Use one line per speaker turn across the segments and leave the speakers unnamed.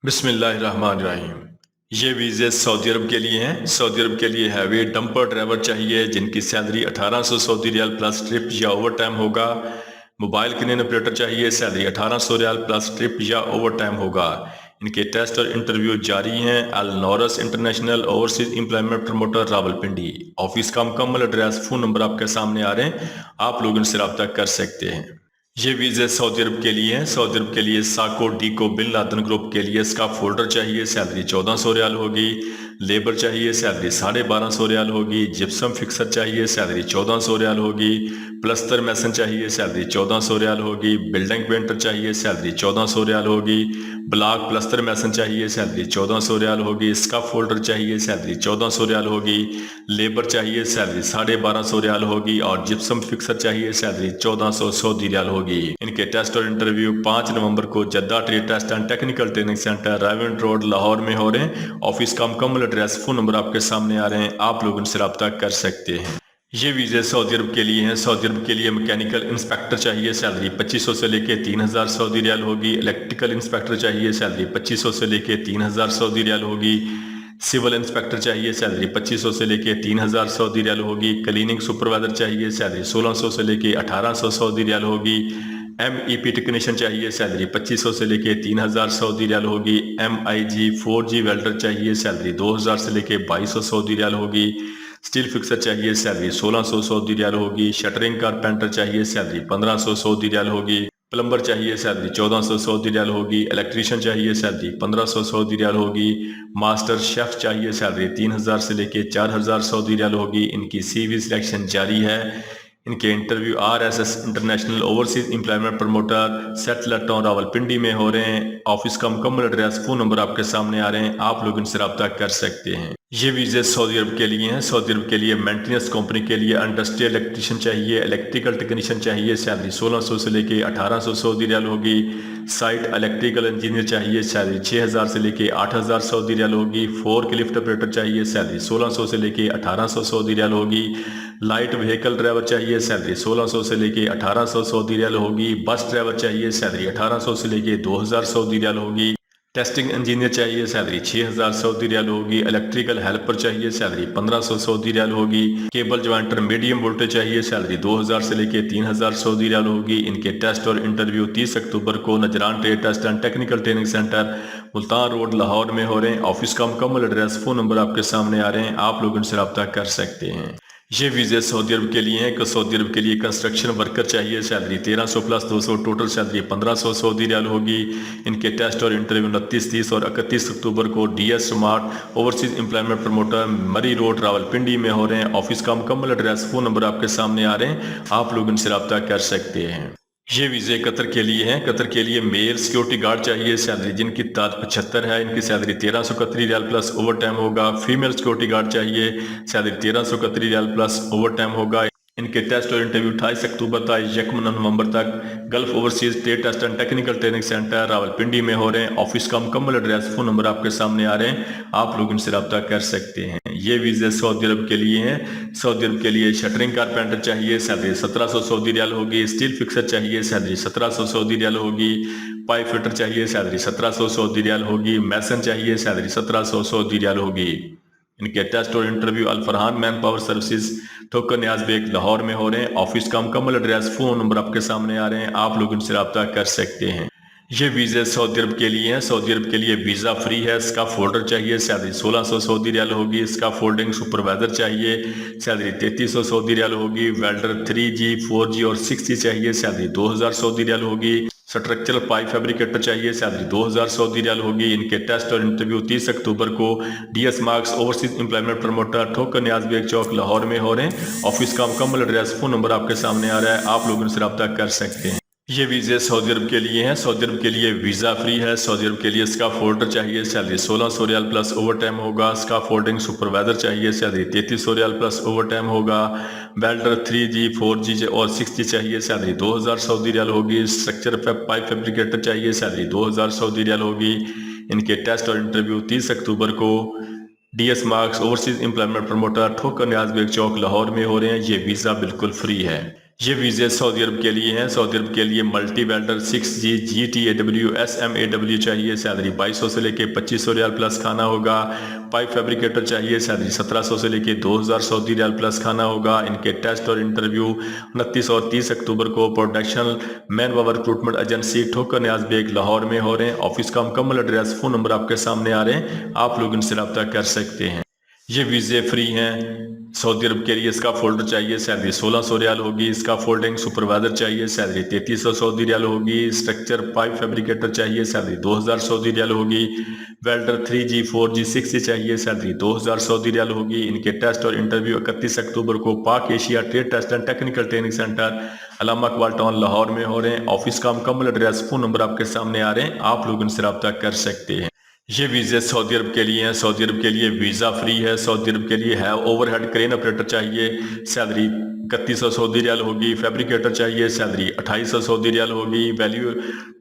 بسم اللہ الرحمن الرحیم۔ یہ ویزے سعودی عرب کے لیے ہیں۔ سعودی عرب کے لیے ہیوی ڈمپر ڈرائیور چاہیے جن کی سیلری 1800 سعودی ریال پلس ٹرپ یا اوور ٹائم ہوگا۔ موبائل کلین آپریٹر چاہیے، سیلری 1800 ریال پلس ٹرپ یا اوور ٹائم ہوگا۔ ان کے ٹیسٹ اور انٹرویو جاری ہیں۔ النورس international overseas employment promoter Rawalpindi. Office کا مکمل ایڈریس، فون نمبر آپ کے سامنے آ رہے ہیں، آپ لوگ ان سے رابطہ کر سکتے ہیں۔ یہ ویزے سعودی عرب کے لیے ہیں۔ سعودی عرب کے لیے ساکو ڈیکو بن لادن گروپ کے لیے اسکاف فولڈر چاہیے، سیلری 1400 ریال ہوگی۔ لیبر چاہیے، سیلری 1250 ریال ہوگی۔ جپسم فکسر چاہیے، سیلری 1400 ریال ہوگی۔ پلستر میسن چاہیے، سیلری 1400 ریال ہوگی۔ بلڈنگ پینٹر چاہیے، سیلری 1400 ریال ہوگی۔ بلاک پلستر میسن چاہیے، سیلری 1400 ریال ہوگی۔ اسکاف فولڈر چاہیے، سیلری 1400 ریال ہوگی۔ لیبر چاہیے، سیلری 1250 ریال ہوگی۔ اور جپسم فکسر چاہیے، سیلری 1400 سعودی ریال ہوگی۔ ان کے ٹیسٹ اور انٹرویو 5 نومبر کو Jeddah trade test and technical training centre Raiwind road Lahore میں ہو رہے ہیں۔ آفس کا مکمل ایڈریس، فون نمبر آپ کے سامنے آ رہے ہیں، آپ لوگ ان سے رابطہ کر سکتے ہیں۔ یہ ویزے سعودی عرب کے لیے ہیں۔ سعودی عرب کے لیے میکینیکل انسپیکٹر چاہیے، سیلری 2500 سے لے کے 3000 سعودی ریال ہوگی۔ الیکٹریکل انسپیکٹر چاہیے، سیلری 2500 سے لے کے 3000 سعودی ریال ہوگی۔ سول انسپیکٹر چاہیے، سیلری 2500 سے لے کے 3000 سعودی ریال ہوگی۔ کلیننگ سپروائزر چاہیے، سیلری 1600 سے لے کے 1800 سعودی ریال ہوگی۔ ایم ای پی ٹیکنیشین چاہیے، سیلری 2500 سے لے کے 3000 سعودی ریال ہوگی۔ ایم آئی جی 4G ویلڈر چاہیے، سیلری 2000 سے لے کے 2200 سعودی ریال ہوگی۔ سٹیل فکسر چاہیے، سیلری 1600 سعودی ریال ہوگی۔ شٹرنگ کارپینٹر چاہیے، سیلری 1500 سعودی ریال ہوگی۔ پلمبر چاہیے، سیلری 1400 سعودی ریال ہوگی۔ الیکٹریشین چاہیے، سیلری 1500 سعودی ریال ہوگی۔ ماسٹر شیف چاہیے، سیلری 3000 سے لے کے 4000 سعودی ریال ہوگی۔ ان کی سی وی سلیکشن جاری ہے۔ ان کے interview RSS international overseas employment promoter settler town Rawalpindi میں ہو رہے ہیں۔ آفس کا مکمل ایڈریس، فون نمبر آپ کے سامنے آ رہے ہیں، آپ لوگ ان سے رابطہ کر سکتے ہیں۔ یہ ویزے سعودی عرب کے لیے ہیں۔ سعودی عرب کے لیے مینٹیننس کمپنی کے لیے انڈسٹریل الیکٹریشین چاہیے، الیکٹریکل ٹیکنیشین چاہیے، سیلری 1600 سے لے کے 1800 سعودی ریال ہوگی۔ سائٹ الیکٹریکل انجینئر چاہیے، سیلری 6000 سے لے کے 8000 سعودی ریال ہوگی۔ فورک لفٹ آپریٹر چاہیے، سیلری 1600 سے لے کے 1800 سعودی ریال ہوگی۔ لائٹ وہیکل ڈرائیور چاہیے، سیلری 1600 سے لے کے 1800 سعودی ریال ہوگی۔ بس ڈرائیور چاہیے، سیلری 1800 سے لے کے 2000 سعودی ریال ہوگی۔ ٹیسٹنگ انجینئر چاہیے، سیلری 6000 سعودی ریال ہوگی۔ الیکٹریکل ہیلپر چاہیے، سیلری 1500 سعودی ریال ہوگی۔ کیبل جوائنٹر میڈیم وولٹیج چاہیے، سیلری 2000 سے لے کے 3000 سعودی ریال ہوگی۔ ان کے ٹیسٹ اور انٹرویو 30 اکتوبر کو Najran trade test and technical training centre Multan road Lahore میں ہو رہے ہیں۔ آفس کا مکمل ایڈریس، فون نمبر آپ کے سامنے آ رہے ہیں، آپ لوگ ان سے رابطہ کر سکتے ہیں۔ یہ ویزے سعودی عرب کے لیے ہیں کہ سعودی عرب کے لیے کنسٹرکشن ورکر چاہیے، سیلری 1300 پلس 200، ٹوٹل سیلری 1500 سعودی ریال ہوگی۔ ان کے ٹیسٹ اور انٹرویو 29، 30 اور 31 اکتوبر کو DS smart overseas employment promoter Murree road Rawalpindi میں ہو رہے ہیں۔ آفس کا مکمل ایڈریس، فون نمبر آپ کے سامنے آ رہے ہیں، آپ لوگ ان سے رابطہ کر سکتے ہیں۔ یہ ویزے قطر کے لیے ہیں۔ قطر کے لیے میل سیکیورٹی گارڈ چاہیے، سیلری جن کی تعداد 75 ہے، ان کی سیلری 1300 قطری ریال پلس اوور ٹائم ہوگا۔ فیمیل سیکیورٹی گارڈ چاہیے، سیلری 1300 قطری ریال پلس اوور ٹائم ہوگا۔ ان کے ٹیسٹ اور انٹرویو 28 اکتوبر تا 1 نومبر تک gulf overseas trade test and technical training centre Rawalpindi میں ہو رہے ہیں۔ آفس کا مکمل ایڈریس، فون نمبر آپ کے سامنے آ رہے ہیں، آپ لوگ ان سے رابطہ کر سکتے ہیں۔ یہ ویزے سعودی عرب کے لیے ہیں۔ سعودی عرب کے لیے شٹرنگ کارپینٹر چاہیے، سیلری 1700 سعودی ریال ہوگی۔ اسٹیل فکسر چاہیے، سیلری 1700 سعودی ریال ہوگی۔ پائپ فٹر چاہیے، سیلری 1700 سعودی ریال ہوگی۔ میسن چاہیے، سیلری 1700 سعودی ریال ہوگی۔ ان کے ٹیسٹ اور انٹرویو الفرحان مین پاور سروسز ٹھوکر نیاز بیگ لاہور میں ہو رہے ہیں۔ آفس کا مکمل ایڈریس، فون نمبر آپ کے سامنے آ رہے ہیں، آپ لوگ ان سے رابطہ کر سکتے ہیں۔ یہ ویزے سعودی عرب کے لیے ہیں۔ سعودی عرب کے لیے ویزا فری ہے۔ اس کا فولڈر چاہیے، سیلری 1600 سعودی ریال ہوگی۔ اس کا فولڈنگ سپروائزر چاہیے، سیلری 3300 سعودی ریال ہوگی۔ ویلڈر 3G 4G اور 6G چاہیے، سیلری 2000 سعودی ریال ہوگی۔ سٹرکچرل پائپ فیبریکیٹر چاہیے، سیلری 2000 سعودی ریال ہوگی۔ ان کے ٹیسٹ اور انٹرویو 30 اکتوبر کو DS marks overseas employment promoter ٹھوکر نیاز بیگ چوک لاہور میں ہو رہے ہیں۔ آفس کا مکمل ایڈریس، فون نمبر آپ کے سامنے آ رہا ہے، آپ لوگ ان سے رابطہ کر سکتے ہیں۔ یہ ویزے سعودی عرب کے لیے ہیں۔ سعودی عرب کے لیے ویزا فری ہے۔ سعودی عرب کے لیے اس کا فولڈر چاہیے، سیلری 1600 ریال پلس اوور ٹائم ہوگا۔ اس کا فولڈنگ سپروائزر چاہیے، سیلری 3300 ریال پلس اوور ٹائم ہوگا۔ ویلڈر 3G 4G اور 6G چاہیے، سیلری 2000 سعودی ریال ہوگی۔ اسٹرکچر پائپ فیبریکیٹر چاہیے، سیلری 2000 سعودی ریال ہوگی۔ ان کے ٹیسٹ اور انٹرویو 30 اکتوبر کو DS marks overseas employment promoter ٹھوکر نیاز بیگ چوک لاہور میں ہو رہے ہیں۔ یہ ویزا بالکل فری ہے۔ یہ ویزے سعودی عرب کے لیے ہیں. سعودی عرب کے لیے multi welder 6G GTAW SMAW چاہیے, سیلری 2200 سے لے کے 2500 ریال پلس کھانا ہوگا. پائپ فیبریکیٹر چاہیے, سیلری 1700 سے لے کے 2000 سعودی ریال پلس کھانا ہوگا. ان کے ٹیسٹ اور انٹرویو 29 اور 30 اکتوبر کو production man power recruitment agency ٹھوکر نیاز بیگ لاہور میں ہو رہے ہیں. آفس کا مکمل ایڈریس, فون نمبر آپ کے سامنے آ رہے ہیں, آپ لوگ ان سے رابطہ کر سکتے ہیں. یہ ویزے فری ہیں سعودی عرب کے لیے. اس کا فولڈر چاہیے, سیلری 1600 ریال ہوگی. اس کا فولڈنگ سپروائزر چاہیے, سیلری 3300 سعودی ریال ہوگی. اسٹرکچر پائپ فیبریکیٹر چاہیے, سیلری 2000 سعودی ریال ہوگی. ویلڈر 3G 4G 6G چاہیے, سیلری 2000 سعودی ریال ہوگی. ان کے ٹیسٹ اور انٹرویو 31 اکتوبر کو Pak Asia trade test and technical training centre Allama Iqbal town Lahore میں ہو رہے ہیں. آفس کا مکمل ایڈریس, فون نمبر آپ کے سامنے آ رہے ہیں, آپ لوگ ان سے رابطہ کر سکتے ہیں. یہ ویزے سعودی عرب کے لیے ہیں. سعودی عرب کے لیے ویزا فری ہے. سعودی عرب کے لیے ہے اوور ہیڈ کرین آپریٹر چاہیے, سیلری 3100 سعودی ریال ہوگی. فیبریکیٹر چاہیے, سیلری 2800 سعودی ریال ہوگی. ویلیو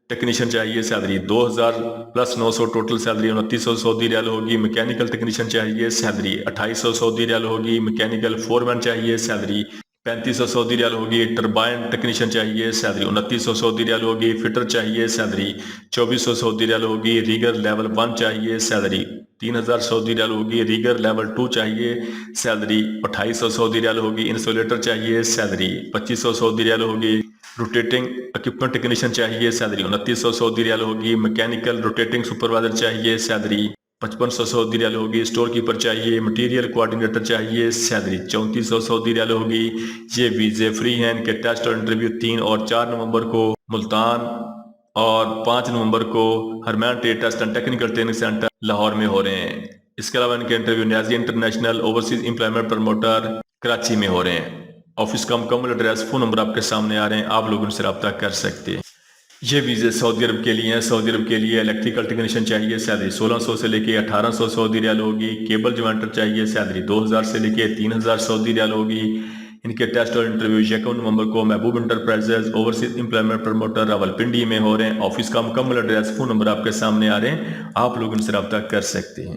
ٹیکنیشین چاہیے, سیلری 2000 پلس 900, ٹوٹل سیلری 2900 سعودی ریال ہوگی. میکینیکل ٹیکنیشین چاہیے, سیلری 2800 سعودی ریال ہوگی. میکینیکل فورمین چاہیے, سیلری 3500 سعودی ریال ہوگی. ٹربائن ٹیکنیشین چاہیے, سیلری 2900 سعودی ریال ہوگی. فٹر چاہیے, سیلری 2400 سعودی ریال ہوگی. ریگر لیول 1 چاہیے, سیلری 3000 سعودی ریال ہوگی. ریگر لیول 2 چاہیے, سیلری 2800 سعودی ریال ہوگی. انسولیٹر چاہیے, سیلری 2500 سعودی ریال ہوگی. روٹیٹنگ اکوپمنٹ ٹیکنیشین چاہیے, سیلری 2900 سعودی ریال ہوگی. میکینیکل روٹیٹنگ سپروائزر چاہیے, سیلری 5500 سعودی ریال ہوگی. اسٹور کیپر چاہیے. مٹیریل کوارڈینیٹر چاہیے, سیلری 3400 سعودی ریال ہوگی. یہ ویزے فری ہیں. ان کے ٹیسٹ اور انٹرویو 3 اور 4 نومبر کو ملتان اور 5 نومبر کو Harman trade test and technical training centre Lahore میں ہو رہے ہیں. اس کے علاوہ ان کے interview Niazi international overseas employment promoter Karachi میں ہو رہے ہیں. آفس کا مکمل ایڈریس, فون نمبر آپ کے سامنے آ رہے ہیں, آپ لوگ ان سے رابطہ کر سکتے ہیں. یہ ویزے سعودی عرب کے لیے ہیں. سعودی عرب کے لیے الیکٹریکل ٹیکنیشین چاہیے, سیلری 1600 سے لے کے 1800 سعودی ریال ہوگی. کیبل جوائنٹر چاہیے, سیلری 2000 سے لے کے 3000 سعودی ریال ہوگی. ان کے ٹیسٹ اور انٹرویو 1 نومبر کو محبوب enterprises overseas employment promoter Rawalpindi میں ہو رہے ہیں. آفس کا مکمل ایڈریس, فون نمبر آپ کے سامنے آ رہے ہیں, آپ لوگ ان سے رابطہ کر سکتے ہیں.